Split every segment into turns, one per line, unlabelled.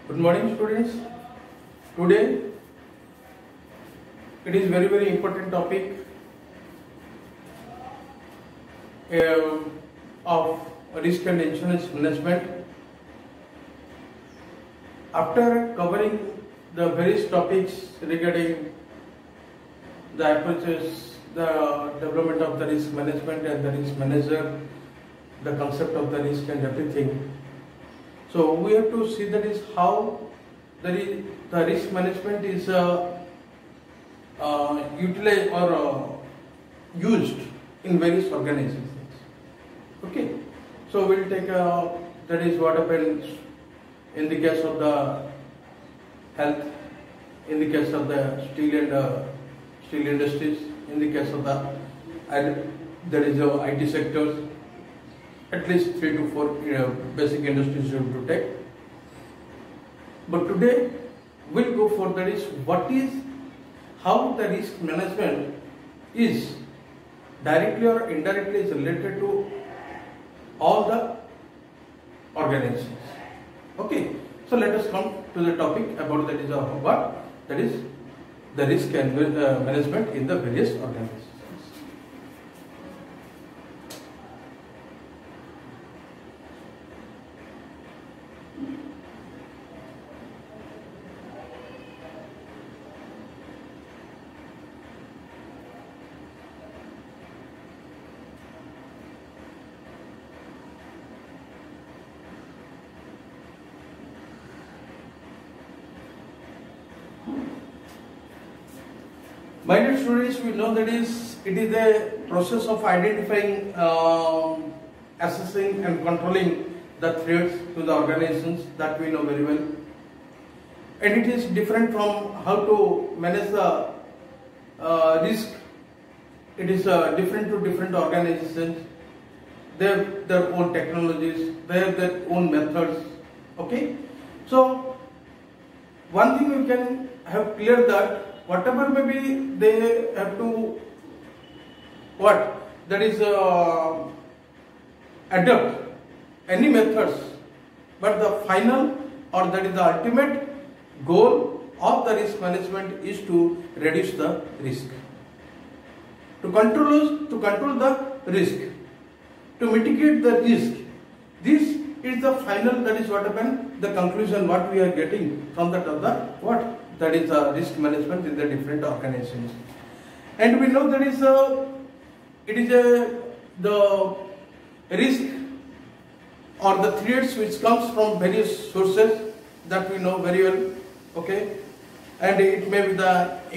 Good morning, students. Today it is very important topic of risk and insurance management. After covering the various topics regarding the approaches, the development of the risk management and the risk manager, the concept of the risk and everything. So we have to see that is how the risk management is utilized or used in various organizations. Okay, so we'll take that is what happens in the case of the health, in the case of the steel industries, in the case of the there is the IT sectors. At least 3 to 4 basic industries you have to take. But today we'll go for that is how the risk management is directly or indirectly is related to all the organizations. Okay, so let us come to the topic about that is what that is the risk and management in the various organizations. My dear students, we know that it is a process of identifying, assessing and controlling the threats to the organizations that we know very well. And it is different from how to manage the risk. It is different to different organizations. They have their own technologies, they have their own methods. Okay, so one thing we can have clear that whatever maybe they have to adopt any methods, but the final or that is the ultimate goal of the risk management is to reduce the risk, to control the risk, to mitigate the risk. This is the final, that is what happened, the conclusion what we are getting from that of the what that is the risk management in the different organizations. And we know that is the risk or the threats which comes from various sources that we know very well. Okay, and it may be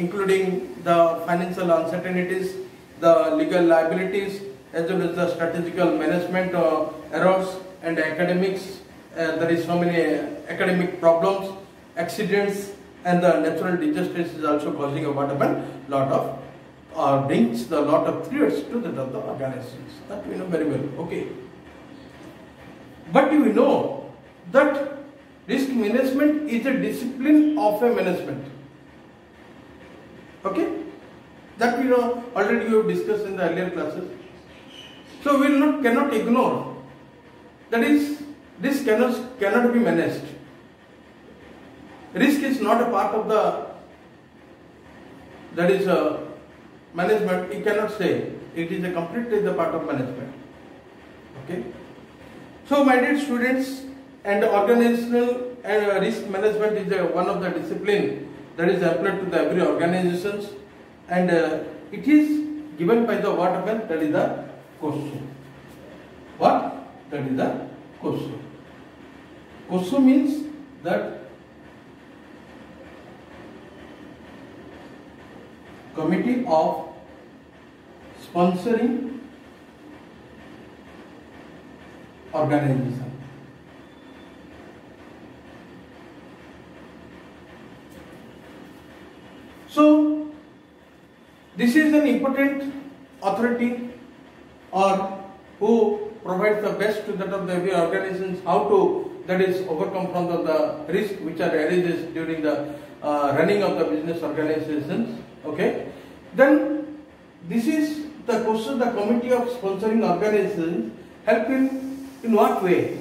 including the financial uncertainties, the legal liabilities, as well as the strategical management errors and academics. There is so many academic problems, accidents, and the natural disasters is also causing a lot of brings a lot of threats to the organizations. That we know very well. Okay, but do we know that risk management is a discipline of a management? Okay, that we know already we have discussed in the earlier classes. So we cannot ignore that is this cannot be managed. Risk is not a part of the management. You cannot say it is a completely the part of management. Okay. So my dear students, and organizational risk management is one of the discipline that is applied to the every organizations, and it is given by the what happened, that is the question. What? That is the question. Question means that Committee of Sponsoring Organization. So this is an important authority or who provides the best to that of the every organizations, how to that is overcome from the risk which are arises during the running of the business organizations. Okay, then this is the question. The Committee of Sponsoring Organizations help in what way?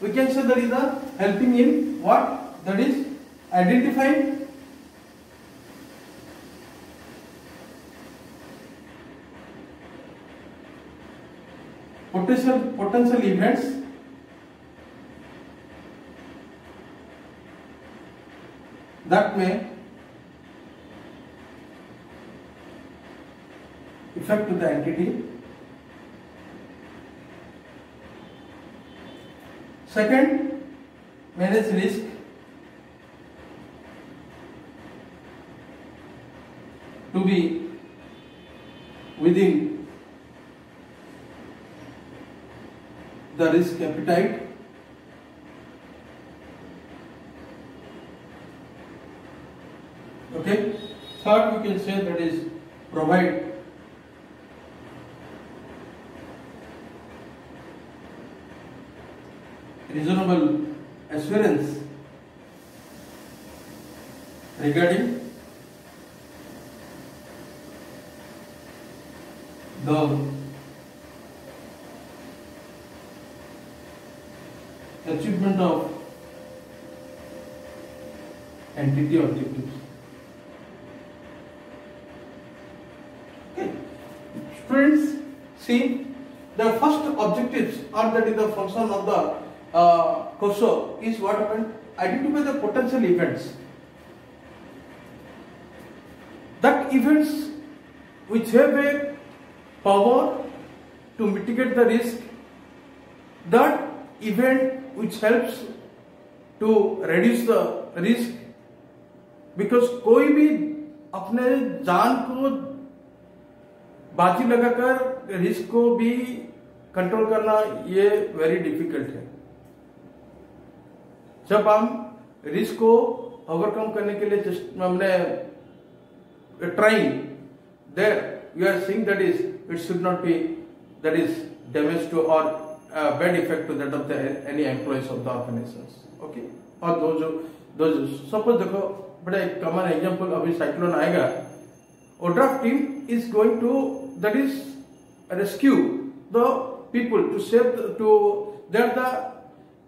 We can say that is helping in what? that is identifying potential events that may affect the entity. Second, manage risk. To be within the risk appetite. Okay. Third, we can say that is provide reasonable assurance regarding the achievement of entity objectives. Okay. Students, see the first objectives or that is the function of the COSO is what happened? Identify the potential events. That events which have a power to mitigate the risk, that event which helps to reduce the risk, because कोई भी अपने जान को बाजी लगाकर risk को भी control करना ये वेरी डिफिकल्ट है. जब हम रिस्क को ओवरकम करने के लिए हमने trying there you are seeing that is it should not be that is damage to or bad effect to that of the any employees of the organizations. Okay. और those suppose देखो बड़ा एक common example अभी cyclone आएगा, ODRAF team is going to that is rescue the people to save they are the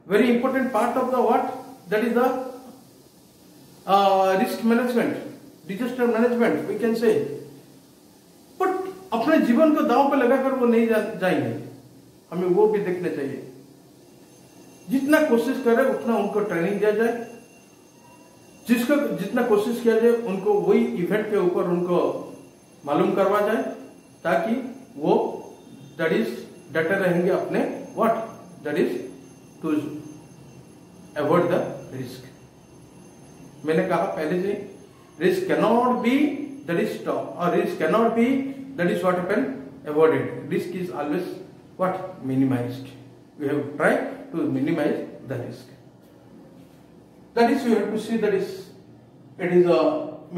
very important part of the what that is the risk management, disaster management we can say. अपने जीवन को दांव पे लगाकर वो नहीं जाएंगे, हमें वो भी देखना चाहिए. जितना कोशिश करे उतना उनको ट्रेनिंग दिया जाए, जिसका जितना कोशिश किया जाए उनको वही इवेंट के ऊपर उनको मालूम करवा जाए ताकि वो दैट इज डटे रहेंगे अपने what that is to avoid the risk. मैंने कहा पहले से risk cannot be that is stop और risk cannot be that is what happened avoided. Risk is always what minimized. We have tried to minimize the risk. That is we have to see that is it is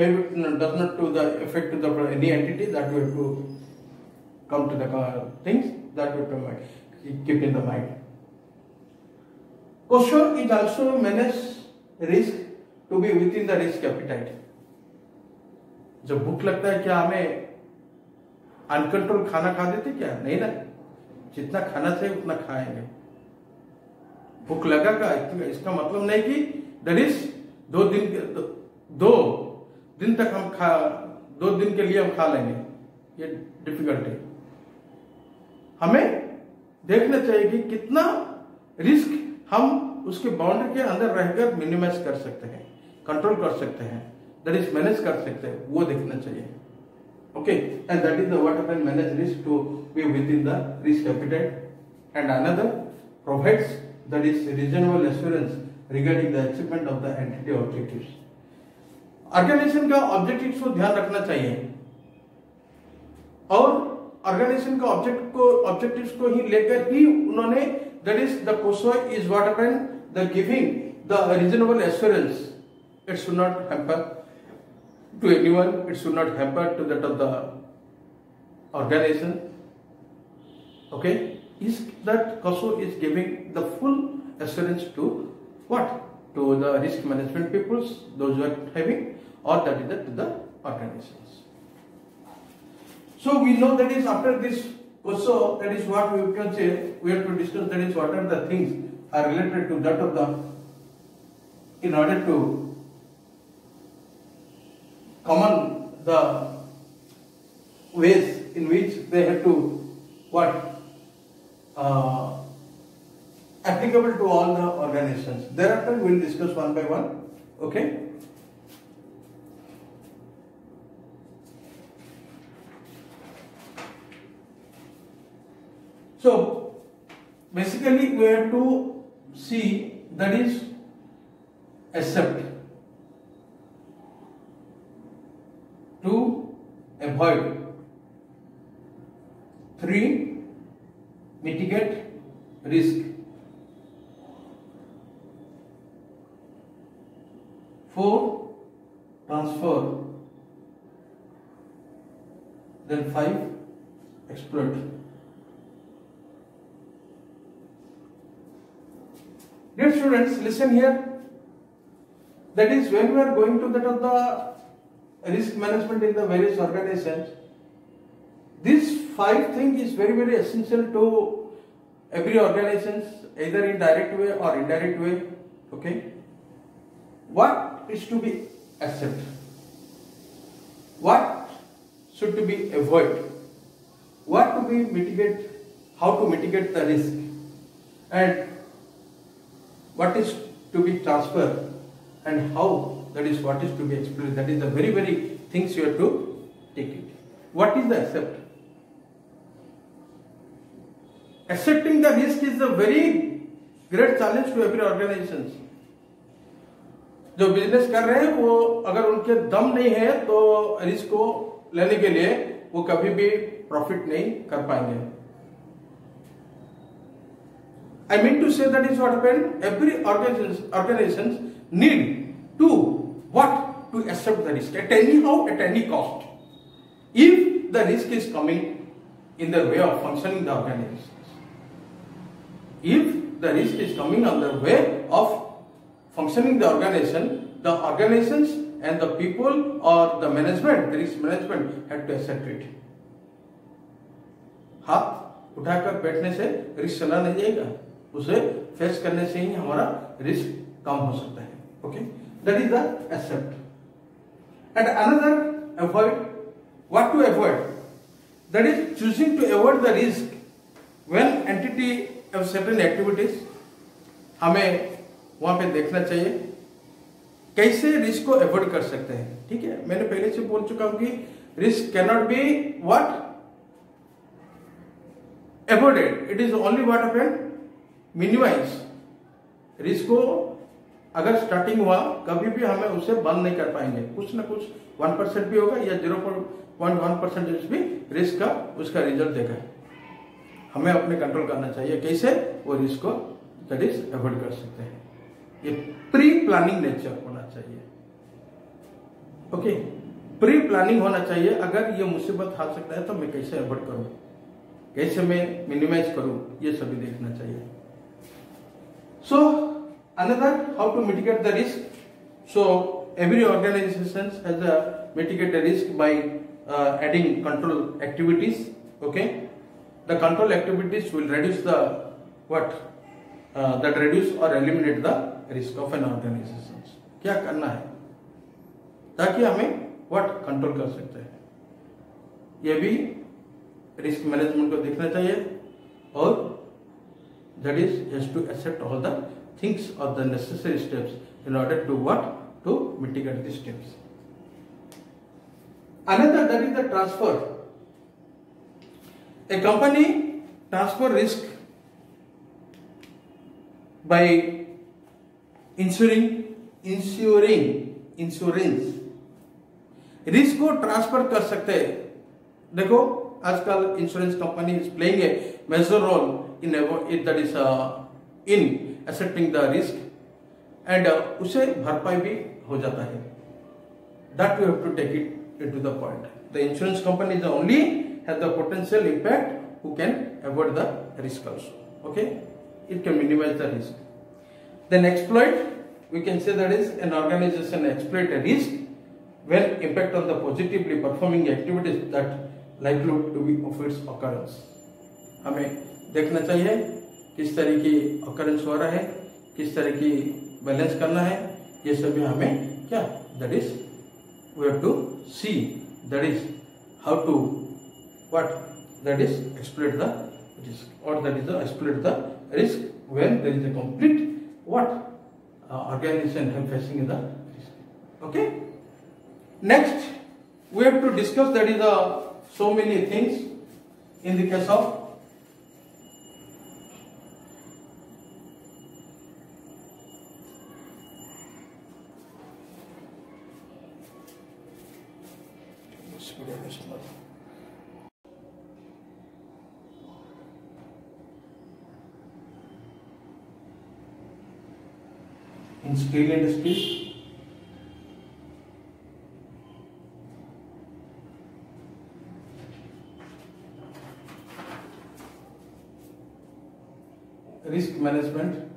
maybe does not to the effect to the any entity that we have to come to the things that we have to keep in the mind. COSO is also manage risk to be within the risk appetite. जब भूख लगता है क्या हमें uncontrol खाना खा देते क्या? नहीं ना, जितना खाना चाहिए उतना खाएंगे. भूख लगा का इसका मतलब नहीं कि दैट इज 2 दिन तक हम 2 दिन के लिए हम खा लेंगे, ये डिफिकल्ट है. हमें देखना चाहिए कि कितना रिस्क हम उसके बाउंड्री के अंदर रहकर मिनिमाइज कर सकते हैं, कंट्रोल कर सकते हैं, दैट इज मैनेज कर सकते हैं, वो देखना चाहिए. Okay, and that is the what happen manage risk to be within the risk appetite. And another provides that is reasonable assurance regarding the achievement of the entity objectives. Organization का objectives को ध्यान रखना चाहिए और organisation का objectives को ही लेकर ही उन्होंने that is the COSO is what happen the giving the reasonable assurance. It should not hamper to anyone, it should not hamper to that of the organization. Okay, is that COSO is giving the full assurance to what? To the risk management peoples, those who are having, or that is to the organizations. So we know that is after this COSO, that is what we can say, we have to discuss that is what are the things are related to that of the in order to common the ways in which they have to applicable to all the organizations. Thereafter we will discuss one by one. Okay. So basically we have to see, that is accept, to avoid, 3 mitigate risk, 4 transfer, then 5 exploit. Dear students, listen here. That is, when we are going to that of the risk management in the various organizations, this 5 thing is very, very essential to every organization, either in direct way or indirect way. Okay. What is to be accepted? What should to be avoided? What to be mitigate? How to mitigate the risk? And what is to be transferred? And how, that is what is to be exploited. That is the very, very things you have to take it. What is the accept? Accepting the risk is a very great challenge to every organization. जो business कर रहे हैं वो अगर उनके दम नहीं है तो रिस्क को लेने के लिए वो कभी भी प्रॉफिट नहीं कर पाएंगे. I mean to say that is what happened. Every organizations need to what? To accept the risk at any cost. If the risk is coming in the way of functioning the organizations, if the risk is coming on the way of functioning the organizations and the people or the management, the risk management had to accept it. हाथ उठाकर बैठने से risk चला नहीं जाएगा, उसे face करने से ही हमारा रिस्क कम हो सकता है. Okay, that is the accept. And another avoid. What to avoid? That is choosing to avoid the risk when entity of certain activities. हमें वहां पे देखना चाहिए कैसे रिस्क को अवॉइड कर सकते हैं. ठीक है, मैंने पहले से बोल चुका हूं कि risk can not be what avoided, it is only what happened minimize. Risk को अगर स्टार्टिंग हुआ कभी भी हमें उसे बंद नहीं कर पाएंगे. कुछ ना कुछ 1% भी होगा या 0.1% भी रिस्क का उसका रिजल्ट देगा. हमें अपने कंट्रोल करना चाहिए कैसे वो रिस्क को दैट इज अवॉइड कर सकते हैं. ये प्री प्लानिंग नेचर होना चाहिए. ओके, प्री प्लानिंग होना चाहिए. अगर ये मुसीबत आ सकता है तो मैं कैसे अवॉइड करूं, कैसे मैं मिनिमाइज करूं, ये सभी देखना चाहिए. So another, how to mitigate the risk. So every organization has a mitigate the risk by adding control activities. Okay, the control activities will reduce the what that reduce or eliminate the risk of an organization. क्या करना है ताकि हमें what control कर सकते हैं, ये भी रिस्क मैनेजमेंट को देखना चाहिए. और that is has to accept all the things or the necessary steps in order to what? To mitigate the steps. Another, that is the transfer. A company transfer risk by insurance. Risk को transfer कर सकते हैं. देखो आजकल insurance company is playing a major role in that is in accepting the risk and उसे भरपाई भी हो जाता है. That we have to take it into the point. The insurance company is only have the potential impact who can avoid the risk also. Okay, it can minimize the risk. Then exploit, we can say that is an organization exploit a risk when impact on the positively performing activities that likelihood to be of its occurrence. हमें देखना चाहिए किस तरह की occurrence हो रहा है, किस तरह की बैलेंस करना है ये सभी हमें क्या, that is we have to see, that is how to what, that is exploit the risk, or that is the exploit the risk when there is a complete what organization facing the risk. Okay, next we have to discuss, that is so many things in the case of in steel industries, risk management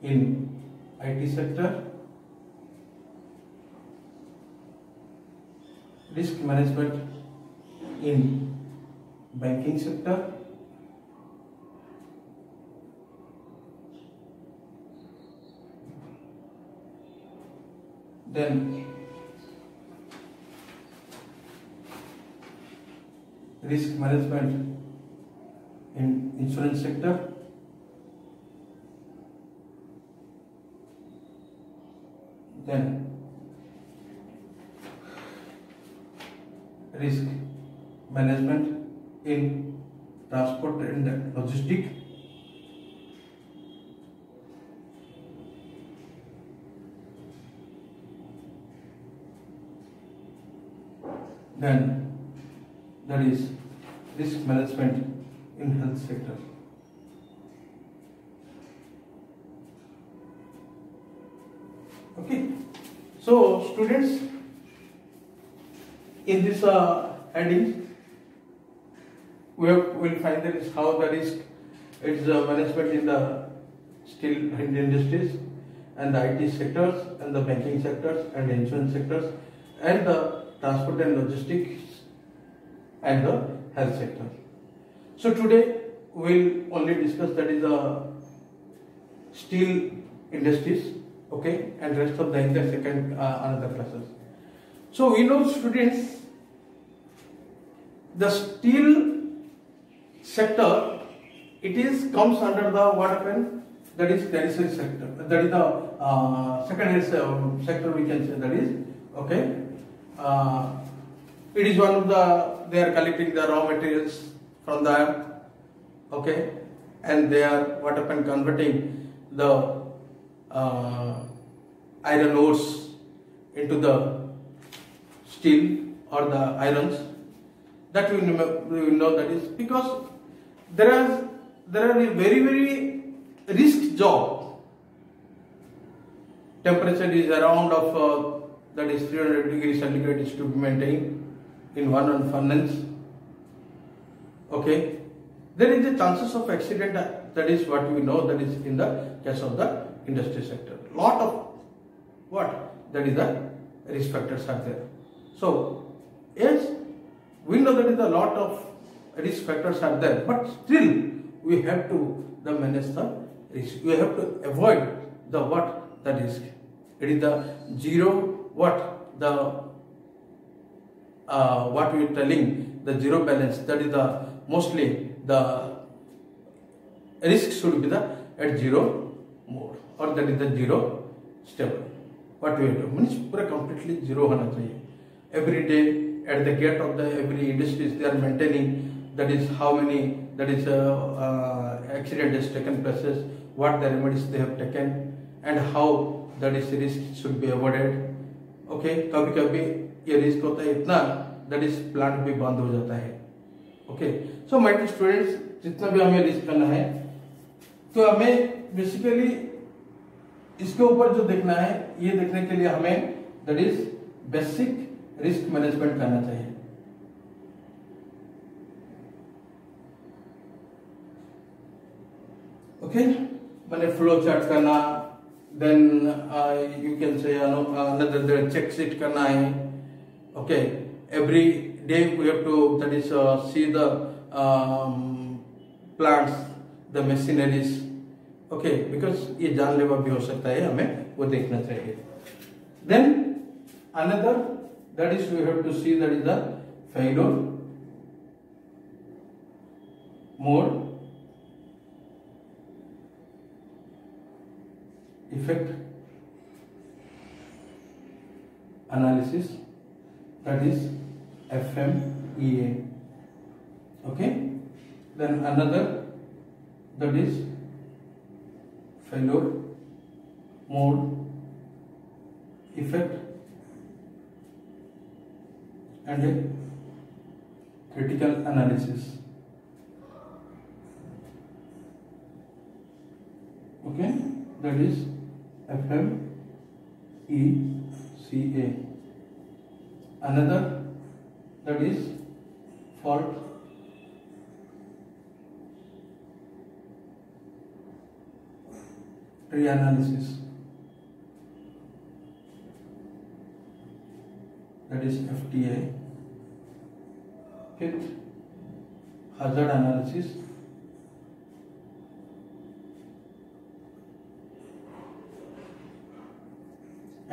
in IT sector, risk management in banking sector, then risk management in insurance sector, then risk management in transport and logistics, then there is risk management in health sector. Okay, so students, in this heading we will find that is how the risk is management in the steel industries and the IT sectors and the banking sectors and the insurance sectors and the transport and logistics and the health sector. So today we will only discuss, that is the steel industries, okay, and rest of the in the second another classes. So we know, students, the steel sector, it is comes under the what happened, that is tertiary sector, that is the secondary sector we can say, that is okay. It is one of the, they are collecting the raw materials from the earth, okay, and they are what happened, converting the iron ores into the steel or the irons. That we know, that is because there are a very risk job. Temperature is around of that is 300 degrees centigrade is to be maintained in one furnace. Okay, there is a chances of accident, that is what we know, that is in the case of the industry sector. Lot of what, that is the risk factors are there. So yes, we know that is a lot of risk factors are there, but still we have to manage the risk. We have to avoid the what, the risk. It is the zero what, the what we are telling, the zero balance, that is the mostly the risk should be the at zero mode, or that is the zero stable. What we do means पूरा completely zero होना चाहिए. Every day at the gate of the every industries they are maintaining, that is how many, that is accident has taken places, what the remedies they have taken, and how that is risk should be avoided. Okay, कभी कभी ये risk होता है इतना, that is plant भी बंद हो जाता है. Okay, so my dear students, जितना भी हमें रिस्क करना है, तो हमें बेसिकली इसके ऊपर जो देखना है, ये देखने के लिए हमें that is basic risk management करना चाहिए. ओके, मैंने फ्लो चार्ट करना, then you can say another check sheet करना है. Okay, every day we have to, that is see the plants, the machineries. Okay, because ये जानलेवा भी हो सकता है, हमें वो देखना चाहिए. Then another that is we have to see that is the failure mode effect analysis, that is FMEA. Okay, then another that is failure mode effect and a critical analysis. Okay, that is FMECA. Another that is fault tree analysis, that is FTA. Fifth, hazard analysis.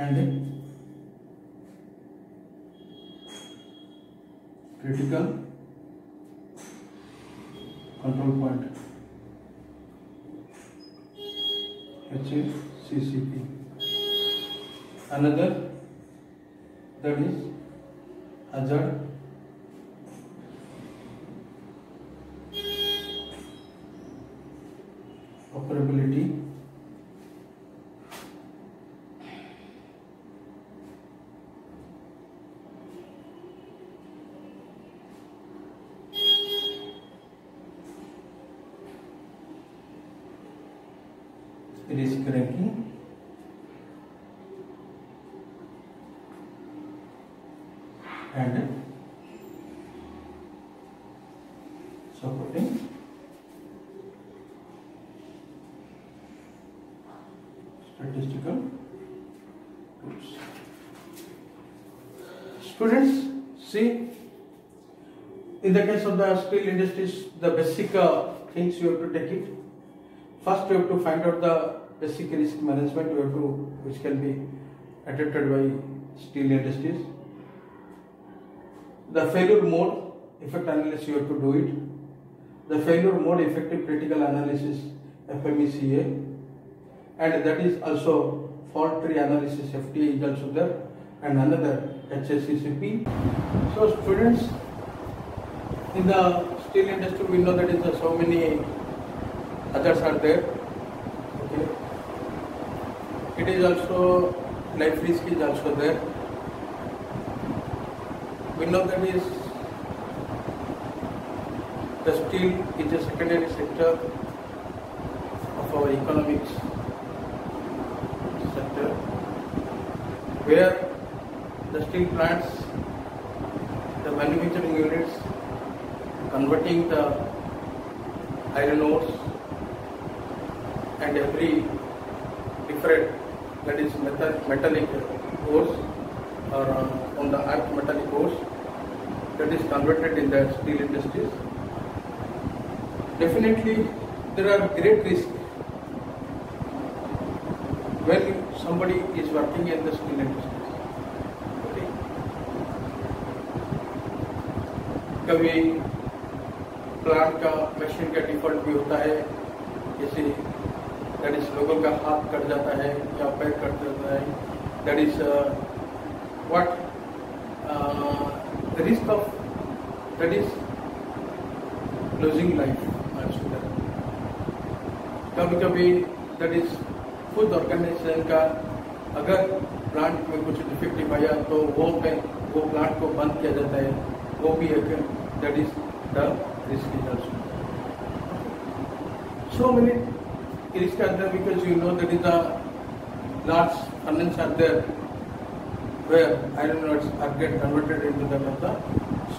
And critical control point, HACCP. Another that is hazard operability risk ranking and supporting statistical tools. Students, see, in the case of the steel industries, the basic things you have to take it. First, you have to find out the basic risk management you have to, which can be adopted by steel industries. The failure mode effect analysis you have to do it. The failure mode effective critical analysis, FMECA, and that is also fault tree analysis, FTA is also there, and another HACCP. So students, in the steel industry we know that is so many others are there. Okay. It is also life risk is also there. We know that is the steel is a secondary sector of our economics sector, where the steel plants, the manufacturing units, converting the iron ores and every different, that is metallic ores or on the earth metallic ores, that is converted in the steel industries. Definitely there are great risks when somebody is working in the steel industries. Okay. कभी plant का machine का default भी होता है, जैसे that is लोगों का हाथ कट जाता है या पैर कट जाता है, that is what the risk of, that is losing life. कभी कभी दैट इज खुद ऑर्गेनाइजेशन का अगर प्लांट में कुछ डिफेक्टिव आया तो वो प्लांट को बंद किया जाता है, वो भी एक that is the risk is also. So many risks are there because you know that is the large furnaces are there where iron rods are get converted into that of the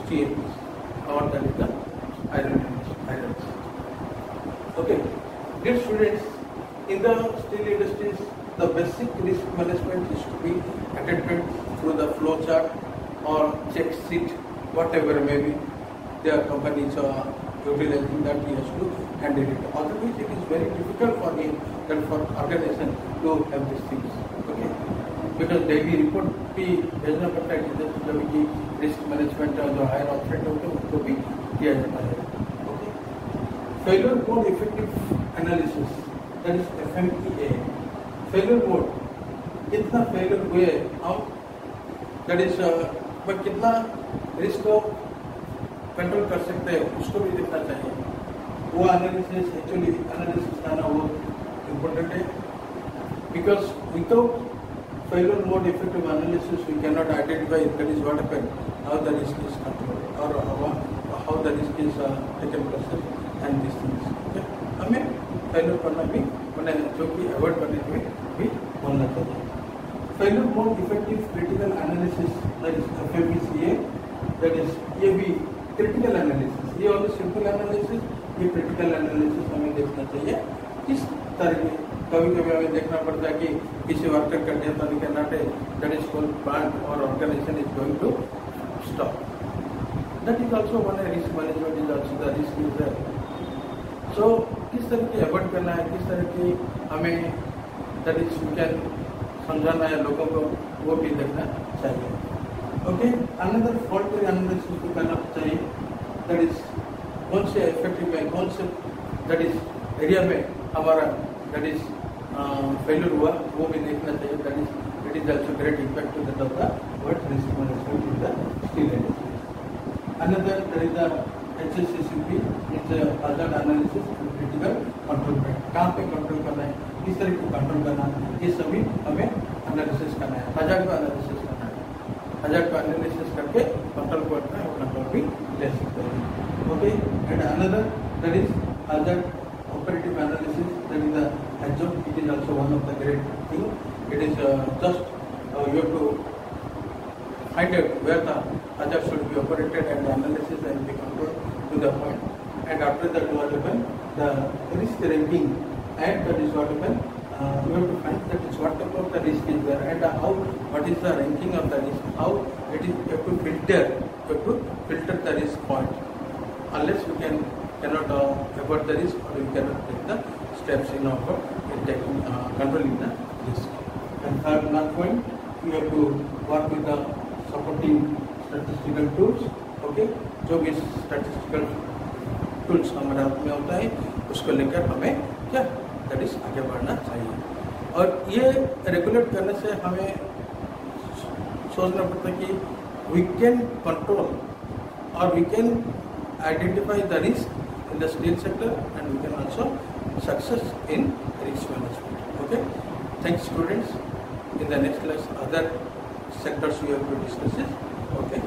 steel or that is the irons. Okay, dear students, in the steel industries, the basic risk management is to be attended through the flow chart or check sheet, whatever may be. Their companies utilizing that he has to handle it. Otherwise, it is very difficult for him and for organization to have these things. Okay, because daily report भी भेजना पड़ता है कि जब भी risk management का जो higher authority होते हैं उसको भी किया जाता है. Okay, failure mode effective analysis, that is FMEA. Failure mode, कितना फेलियर हुए हम, that is कितना रिस्क को कंट्रोल कर सकते हैं उसको भी देखना चाहिए. वो एनालिसिस एक्चुअली एनालिसिस करना वो इम्पोर्टेंट है, because without failure mode effective analysis we can not identify that is what happened, how the risk is controlled और how the risk is taken process and this things. हमें failure करना भी मैंने जो कि अवॉइड करने के भी बोलना चाहिए. Failure mode effective critical analysis, that is FMEA, that is ये भी क्रिटिकल एनालिसिस, ये वाली सिंपल एनालिसिस, ये क्रिटिकल एनालिसिस हमें देखना चाहिए. किस तरह के कभी कभी हमें देखना पड़ता है कि किसी वर्कर का डेथ होने के नाते दैट इज कॉल्ड प्लांट और organisation is going to stop. That is also one risk management is also the risk is there. So किस तरह की अवॉइड करना है, किस तरह की हमें दैट इज वी कैन समझाना है लोगों को, वो भी देखना चाहिए. ओके, अनदर फॉल्ट एनालिसिस भी करना चाहिए. दैट इज कौन से इफेक्टिव है, कौन से दैट इज एरिया में हमारा दैट इज फेलियर हुआ, वो भी देखना चाहिए. That is it is also great impact to that of the word risk management in the steel industry. Another that is the HACCP, it's hazard analysis and critical control. कहाँ पे control करना है, किस तरह को कंट्रोल करना है, ये सभी हमें एनालिसिस करना है. hazard को एनालिसिस करना है, hazard को एनालिसिस करके कंट्रोल करना है और कंट्रोल भी ले सकते हैं. Okay, and another that is hazard operative analysis, that is the HOP. It is also one of the great thing. It is just you have to find out where the hazard should be operated and the analysis and be controlled to the point. And after that, what happen, the risk ranking, and that is what happen. You have to find that is what about the risk is there and how, what is the ranking of the risk, how it is. You have to filter the risk point. Unless you cannot avoid the risk, or you cannot take the steps in taking controlling the risk. And third, last point, you have to work with the supporting statistical tools. Okay, जो भी statistical tools हमारे हाथ में होता है उसको लेकर हमें क्या दैट इज आगे बढ़ना चाहिए. और ये रेगुलेट करने से हमें सोचना पड़ता है कि वी कैन कंट्रोल और we can identify the risk in the steel sector, and we can also success in risk management. Okay, thanks students. In the next class, other sectors we have to discuss it. Okay.